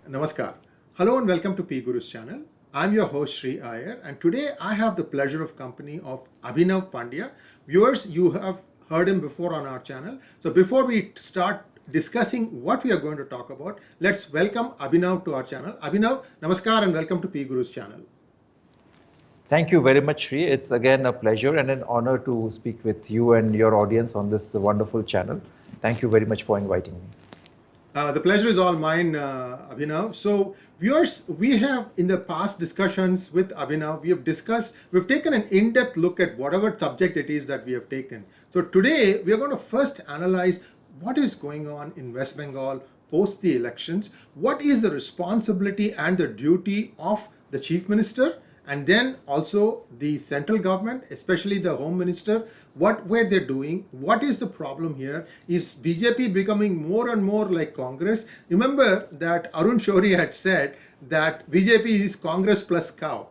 Namaskar. Hello and welcome to PGurus channel. I'm your host Sree Iyer, and today I have the pleasure of company of Abhinav Pandya. Viewers, you have heard him before on our channel. So before we start discussing what we are going to talk about, let's welcome Abhinav to our channel. Abhinav, Namaskar and welcome to PGurus channel. Thank you very much, Sree. It's again a pleasure and an honor to speak with you and your audience on this wonderful channel. Thank you very much for inviting me. The pleasure is all mine, Abhinav. So, viewers, we have in the past discussions with Abhinav, we've taken an in-depth look at whatever subject it is that we have taken. So today, we are going to first analyze what is going on in West Bengal post the elections, what is the responsibility and the duty of the chief minister, and then also the central government, especially the home minister, what were they doing, what is the problem here, is BJP becoming more and more like Congress? Remember that Arun Shourie had said that BJP is Congress plus cow.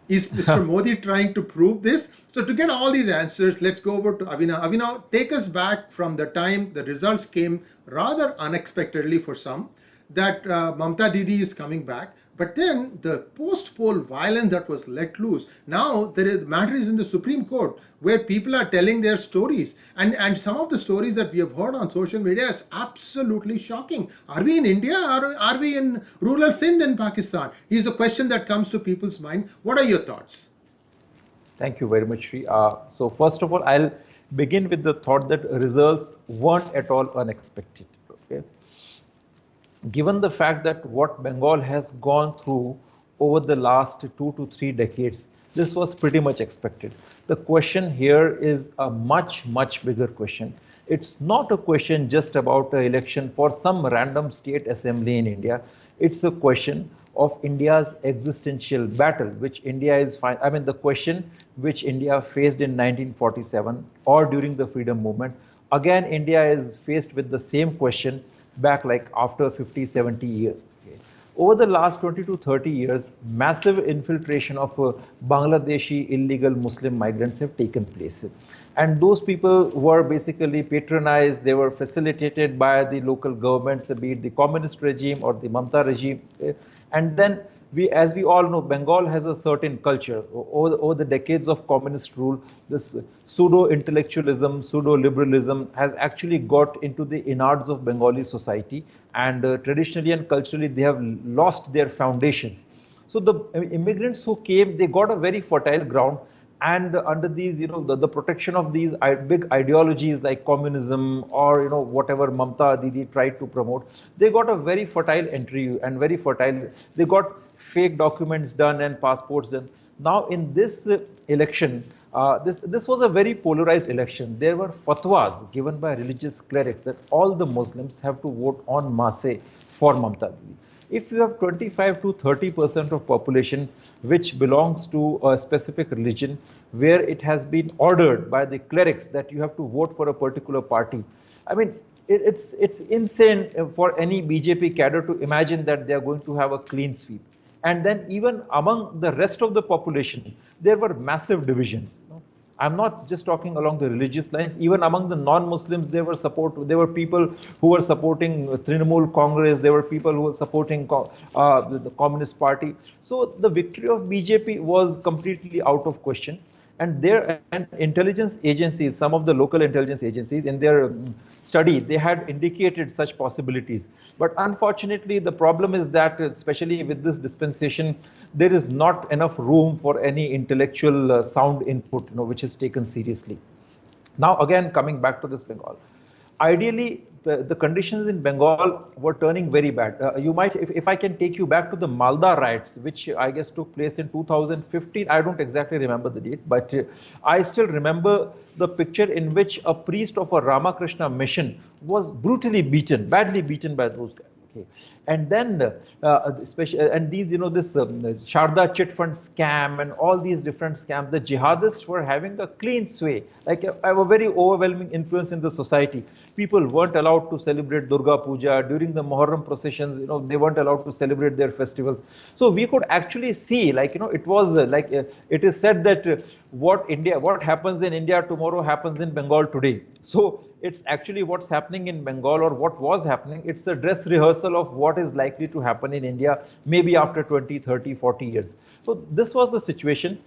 Is Mr. Modi trying to prove this? So to get all these answers, let's go over to Abhinav. Abhinav, take us back from the time the results came rather unexpectedly for some, that Mamta Didi is coming back. But then the post-poll violence that was let loose, now the matter is in the Supreme Court where people are telling their stories. And some of the stories that we have heard on social media is absolutely shocking. Are we in India or are we in rural Sindh in Pakistan? Is the question that comes to people's mind. What are your thoughts? Thank you very much, Sree. So first of all, I'll begin with the thought that results weren't at all unexpected. Okay. Given the fact that what Bengal has gone through over the last 2 to 3 decades, this was pretty much expected. The question here is a much, much bigger question. It's not a question just about an election for some random state assembly in India. It's a question of India's existential battle, which India is, the question which India faced in 1947 or during the freedom movement. Again, India is faced with the same question back like after 50, 70 years. Okay. Over the last 20 to 30 years, massive infiltration of Bangladeshi illegal Muslim migrants have taken place. And those people were basically patronized, they were facilitated by the local governments, be it the communist regime or the Mamta regime. And then as we all know, Bengal has a certain culture. Over the decades of communist rule, this pseudo-intellectualism, pseudo-liberalism has actually got into the innards of Bengali society, and traditionally and culturally they have lost their foundations. So the immigrants who came, they got a very fertile ground, and under these, the protection of these big ideologies like communism or whatever Mamta Didi tried to promote, they got a very fertile entry and very fertile. They got fake documents done and passports done. Now in this election, this was a very polarized election. There were fatwas given by religious clerics that all the Muslims have to vote en masse for Mamta Didi. If you have 25 to 30% of population which belongs to a specific religion, where it has been ordered by the clerics that you have to vote for a particular party, it's insane for any BJP cadre to imagine that they are going to have a clean sweep. And then even among the rest of the population, there were massive divisions. I'm not just talking along the religious lines. Even among the non-Muslims, there were people who were supporting Trinamool Congress. There were people who were supporting the Communist Party. So the victory of BJP was completely out of question. And intelligence agencies, some of the local intelligence agencies, in their study, they had indicated such possibilities. But unfortunately, the problem is that, especially with this dispensation, there is not enough room for any intellectual sound input, which is taken seriously. Now, again, coming back to this Bengal, ideally, the conditions in Bengal were turning very bad. You might, if I can take you back to the Malda riots, which I guess took place in 2015. I don't exactly remember the date, but I still remember the picture in which a priest of a Ramakrishna mission was brutally beaten, badly beaten by those guys. Okay. And then, this Sharda chit fund scam and all these different scams, the jihadists were having a clean sway, like a very overwhelming influence in the society. People weren't allowed to celebrate Durga Puja during the Muharram processions. They weren't allowed to celebrate their festivals. So we could actually see, it was it is said that what happens in India tomorrow happens in Bengal today. So it's actually what's happening in Bengal, or what was happening. It's a dress rehearsal of what is likely to happen in India, maybe after 20, 30, 40 years. So this was the situation.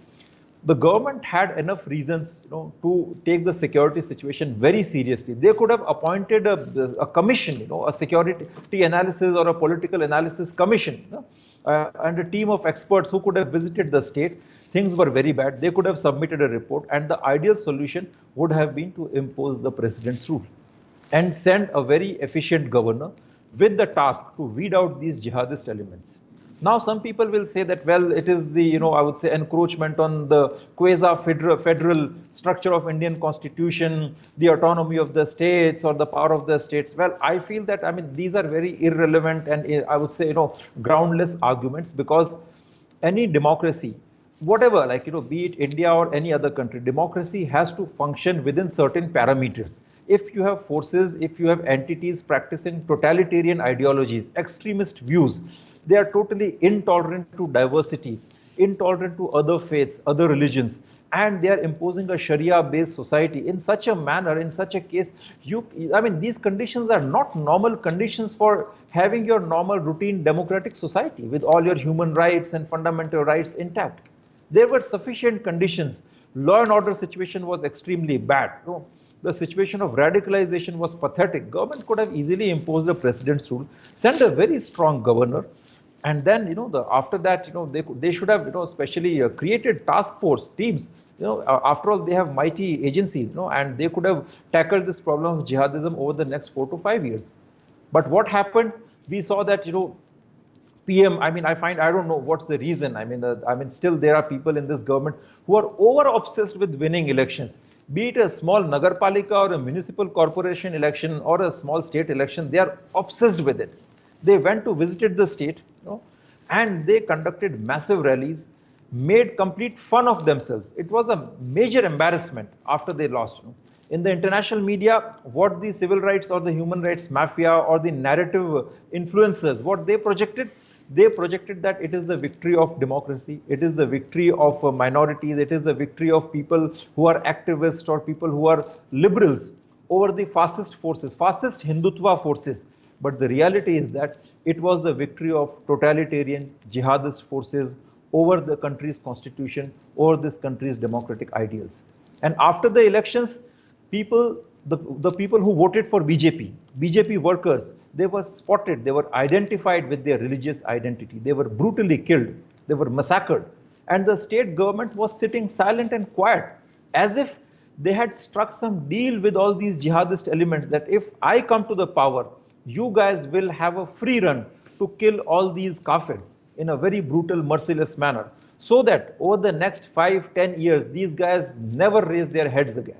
The government had enough reasons, to take the security situation very seriously. They could have appointed a commission, a security analysis or a political analysis commission, and a team of experts who could have visited the state. Things were very bad. They could have submitted a report, and the ideal solution would have been to impose the president's rule and send a very efficient governor with the task to weed out these jihadist elements. Now, some people will say that, well, it is the, I would say, encroachment on the quasi-federal structure of Indian constitution, the autonomy of the states or the power of the states. Well, I feel that, these are very irrelevant and I would say, groundless arguments, because any democracy, whatever, be it India or any other country, democracy has to function within certain parameters. If you have forces, if you have entities practicing totalitarian ideologies, extremist views, they are totally intolerant to diversity, intolerant to other faiths, other religions, and they are imposing a Sharia-based society in such a manner, in such a case, these conditions are not normal conditions for having your normal routine democratic society with all your human rights and fundamental rights intact. There were sufficient conditions. Law and order situation was extremely bad. The situation of radicalization was pathetic. Government could have easily imposed the president's rule, sent a very strong governor, and then after that they should have especially created task force teams. After all, they have mighty agencies, and they could have tackled this problem of jihadism over the next 4 to 5 years. But what happened? We saw that PM, I don't know what's the reason. Still there are people in this government who are over obsessed with winning elections. Be it a small nagarpalika or a municipal corporation election or a small state election, they are obsessed with it. They went to visit the state, and they conducted massive rallies, made complete fun of themselves. It was a major embarrassment after they lost. In the international media, what the civil rights or the human rights mafia or the narrative influencers, what they projected that it is the victory of democracy, it is the victory of minorities, it is the victory of people who are activists or people who are liberals over the fascist forces, fascist Hindutva forces. But the reality is that it was the victory of totalitarian jihadist forces over the country's constitution, over this country's democratic ideals. And after the elections, the people who voted for BJP workers, they were spotted, they were identified with their religious identity. They were brutally killed, they were massacred. And the state government was sitting silent and quiet, as if they had struck some deal with all these jihadist elements that if I come to the power, you guys will have a free run to kill all these kafirs in a very brutal, merciless manner, so that over the next 5-10 years, these guys never raise their heads again.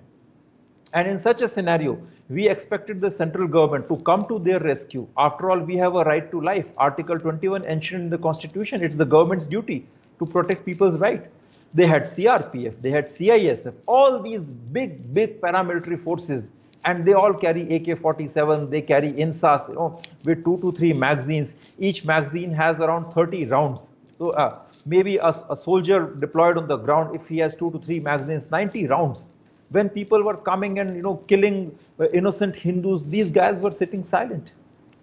And in such a scenario, we expected the central government to come to their rescue. After all, we have a right to life. Article 21 enshrined in the constitution. It's the government's duty to protect people's right. They had CRPF, they had CISF, all these big paramilitary forces, and they all carry AK-47, they carry INSAS, with 2 to 3 magazines. Each magazine has around 30 rounds. So maybe a soldier deployed on the ground, if he has 2 to 3 magazines, 90 rounds. When people were coming and killing innocent Hindus, these guys were sitting silent.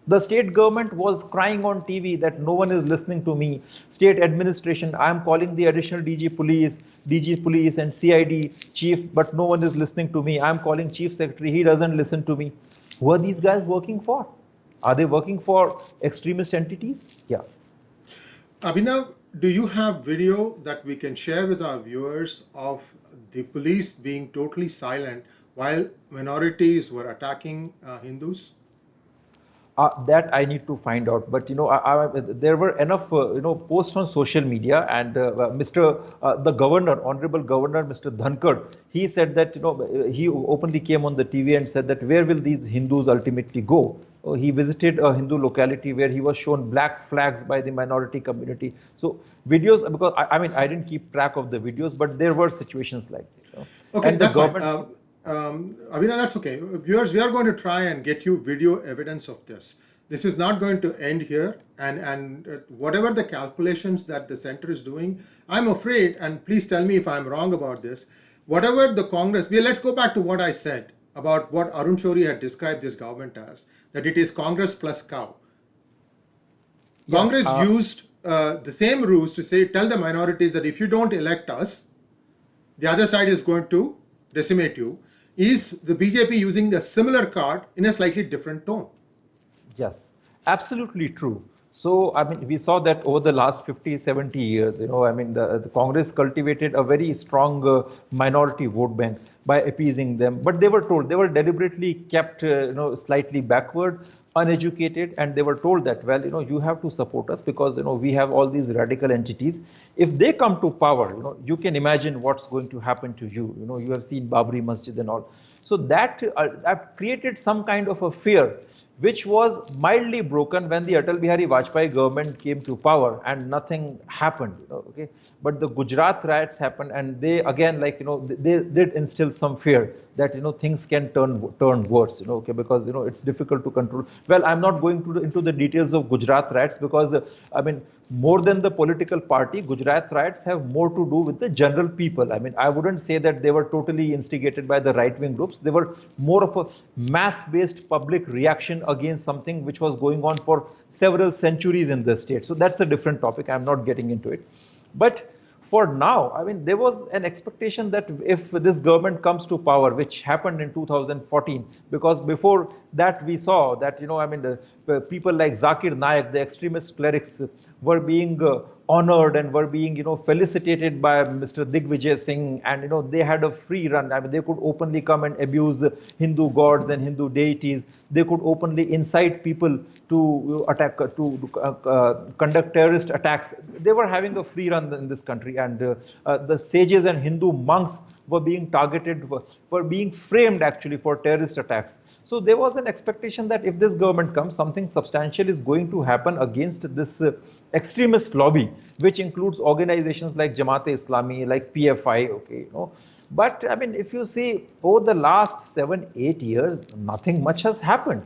The state government was crying on TV that no one is listening to me. State administration, I am calling the additional DG police and CID chief, but no one is listening to me. I am calling chief secretary, he doesn't listen to me. Who are these guys working for? Are they working for extremist entities? Yeah. Abhinav, do you have video that we can share with our viewers of the police being totally silent while minorities were attacking Hindus? That I need to find out, but there were enough posts on social media, and the governor, honorable governor, Mr. Dhankar, he said that he openly came on the TV and said that where will these Hindus ultimately go? He visited a Hindu locality where he was shown black flags by the minority community. So videos, because I didn't keep track of the videos, but there were situations like this. Okay, And that's fine. Abhinav, that's okay. Viewers, we are going to try and get you video evidence of this. This is not going to end here, and whatever the calculations that the center is doing, I'm afraid, and please tell me if I'm wrong about this, whatever the Congress, let's go back to what I said about what Arun Shourie had described this government as, that it is Congress plus cow. Yeah, Congress used the same rules to say, tell the minorities that if you don't elect us, the other side is going to decimate you. Is the BJP using the similar card in a slightly different tone? yes, absolutely true. So, I mean, we saw that over the last 50, 70 years, I mean, the Congress cultivated a very strong minority vote bank by appeasing them. But they were told, they were deliberately kept, slightly backward, uneducated, and they were told that, well, you have to support us because, we have all these radical entities. If they come to power, you can imagine what's going to happen to you. You have seen Babri Masjid and all. So that created some kind of a fear, which was mildly broken when the Atal Bihari Vajpayee government came to power and nothing happened. Okay, but the Gujarat riots happened, and they again, they did instill some fear that things can turn worse. Okay, because it's difficult to control. Well, I'm not going into the details of Gujarat riots because I mean, more than the political party, Gujarat riots have more to do with the general people. I mean, I wouldn't say that they were totally instigated by the right-wing groups. They were more of a mass-based public reaction against something which was going on for several centuries in the state. So that's a different topic. I'm not getting into it. But for now, I mean, there was an expectation that if this government comes to power, which happened in 2014, because before that we saw that, I mean, the people like Zakir Naik, the extremist clerics, were being honored and were being, felicitated by Mr. Digvijay Singh, and, they had a free run. I mean, they could openly come and abuse Hindu gods and Hindu deities. They could openly incite people to attack, to conduct terrorist attacks. They were having a free run in this country, and the sages and Hindu monks were being targeted, were being framed actually for terrorist attacks. So there was an expectation that if this government comes, something substantial is going to happen against this extremist lobby, which includes organizations like Jamaat-e-Islami, like PFI, okay, But I mean, if you see over the last 7-8 years, nothing much has happened.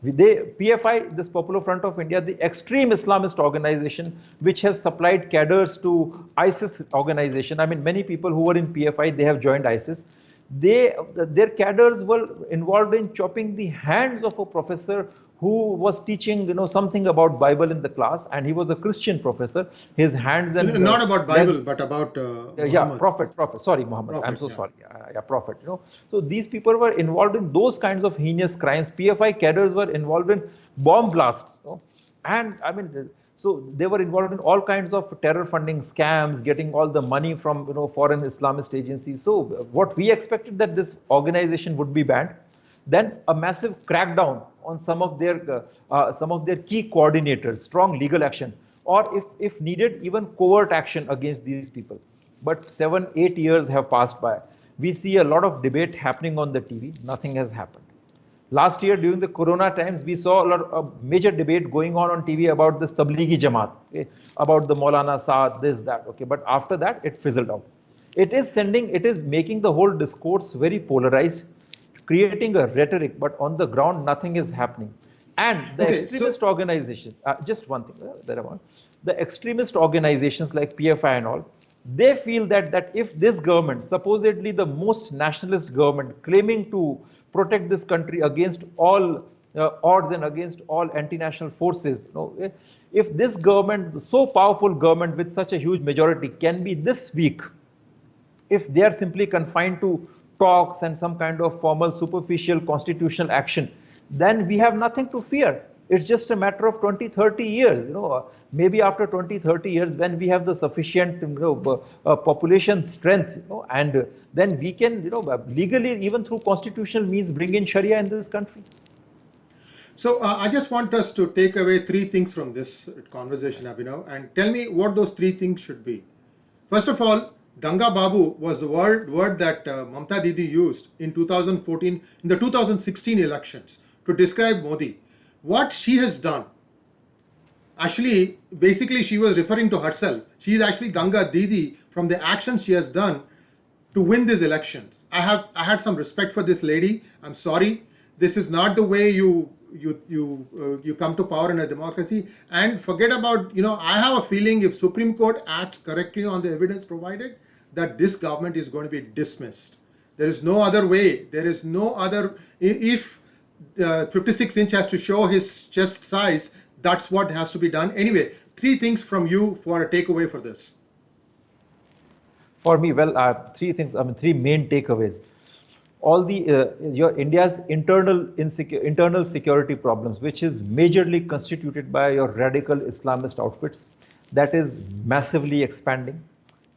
PFI, this Popular Front of India, the extreme Islamist organization, which has supplied cadres to ISIS organization. I mean, many people who were in PFI, they have joined ISIS. Their cadres were involved in chopping the hands of a professor who was teaching, something about Bible in the class, and he was a Christian professor. His hands and not about Bible, but about Muhammad. Prophet. Sorry, Muhammad. Prophet, I'm so sorry. Prophet. So these people were involved in those kinds of heinous crimes. PFI cadres were involved in bomb blasts, and I mean, so they were involved in all kinds of terror funding scams, getting all the money from foreign Islamist agencies. So what we expected that this organization would be banned, then a massive crackdown on some of their key coordinators, strong legal action, or if needed, even covert action against these people. But 7-8 years have passed by. We see a lot of debate happening on the TV. Nothing has happened. Last year, during the Corona times, we saw a lot of major debate going on TV about this Tablighi Jamaat, okay, about the Maulana Saad, this, that, okay. But after that, it fizzled out. It is making the whole discourse very polarized, creating a rhetoric, but on the ground, nothing is happening. And the extremist organizations, just one thing, the extremist organizations like PFI and all, they feel that if this government, supposedly the most nationalist government, claiming to protect this country against all odds and against all anti-national forces, if this government, so powerful government with such a huge majority, can be this weak, if they are simply confined to talks and some kind of formal, superficial constitutional action, then we have nothing to fear. It's just a matter of 20, 30 years. Maybe after 20, 30 years, when we have the sufficient population strength, and then we can, legally, even through constitutional means, bring in Sharia in this country. So I just want us to take away 3 things from this conversation, Abhinav, and tell me what those 3 things should be. First of all, Danga Babu was the word that Mamta Didi used in 2014, in the 2016 elections, to describe Modi. What she has done, actually, basically she was referring to herself. She is actually Ganga Didi from the actions she has done to win these elections. I had some respect for this lady. I'm sorry. This is not the way you come to power in a democracy. And forget about, I have a feeling if Supreme Court acts correctly on the evidence provided, that this government is going to be dismissed. There is no other way. There is no other. If 56-inch has to show his chest size, that's what has to be done. Anyway, 3 things from you for a takeaway for this. For me, well, 3 things. 3 main takeaways. All the your India's internal security problems, which is majorly constituted by your radical Islamist outfits, that is massively expanding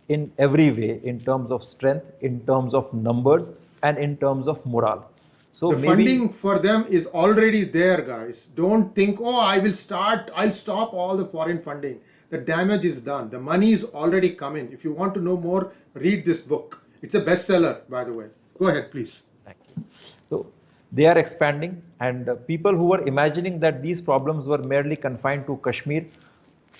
in every way, in terms of strength, in terms of numbers, and in terms of morale. So the funding for them is already there, guys. Don't think, oh, I'll stop all the foreign funding. The damage is done. The money is already coming. If you want to know more, read this book. It's a bestseller, by the way. Go ahead, please. Thank you. So they are expanding, and people who were imagining that these problems were merely confined to Kashmir,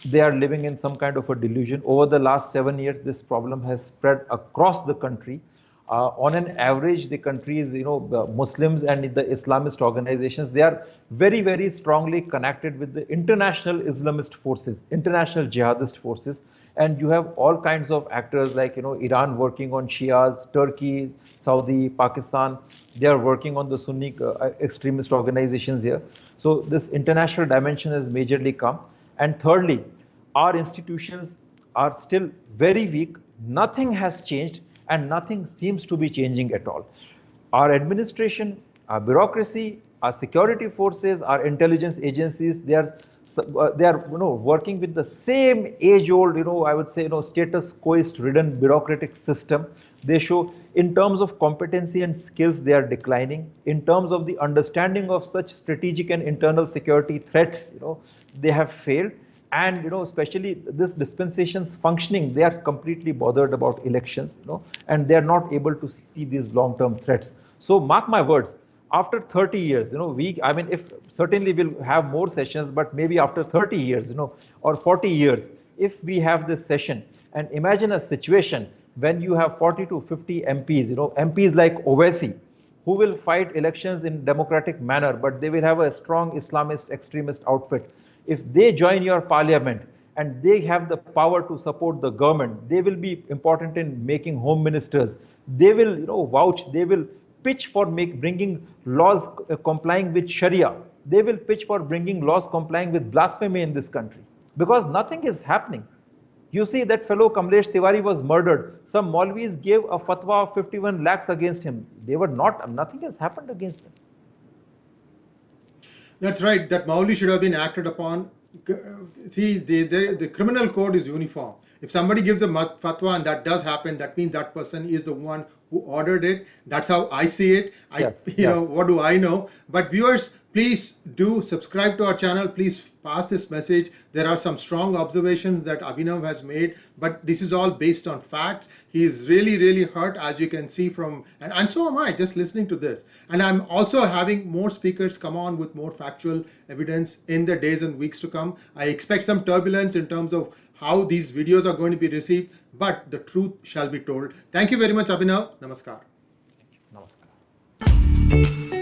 they are living in some kind of a delusion. Over the last 7 years, this problem has spread across the country. On an average, the country's, the Muslims and the Islamist organizations, they are very, very strongly connected with the international Islamist forces, international jihadist forces. And you have all kinds of actors like, Iran working on Shias, Turkey, Saudi, Pakistan. They are working on the Sunni extremist organizations here. So this international dimension has majorly come. And thirdly, our institutions are still very weak. Nothing has changed, and nothing seems to be changing at all. Our administration, our bureaucracy, our security forces, our intelligence agencies, they are working with the same age-old, I would say, status quo-ridden bureaucratic system. They show, in terms of competency and skills, they are declining. In terms of the understanding of such strategic and internal security threats, they have failed. And especially this dispensation's functioning, they are completely bothered about elections, and they are not able to see these long-term threats. So mark my words, after 30 years, if certainly we'll have more sessions, but maybe after 30 years, or 40 years, if we have this session, and imagine a situation when you have 40 to 50 MPs, MPs like Owaisi, who will fight elections in democratic manner, but they will have a strong Islamist extremist outfit. If they join your parliament and they have the power to support the government, they will be important in making home ministers. They will, vouch. They will pitch for bringing laws complying with Sharia. They will pitch for bringing laws complying with blasphemy in this country, because nothing is happening. You see, that fellow Kamlesh Tiwari was murdered. Some Maulvis gave a fatwa of 51 lakhs against him. Nothing has happened against them. That's right. That Mauli should have been acted upon. See, the criminal code is uniform. If somebody gives a fatwa and that does happen, that means that person is the one who ordered it. That's how I see it. What do I know? But viewers, please do subscribe to our channel. Please pass this message. There are some strong observations that Abhinav has made, but this is all based on facts. He is really, really hurt, as you can see from, and so am I, just listening to this. And I'm also having more speakers come on with more factual evidence in the days and weeks to come. I expect some turbulence in terms of how these videos are going to be received, but the truth shall be told. Thank you very much, Abhinav. Namaskar. Namaskar.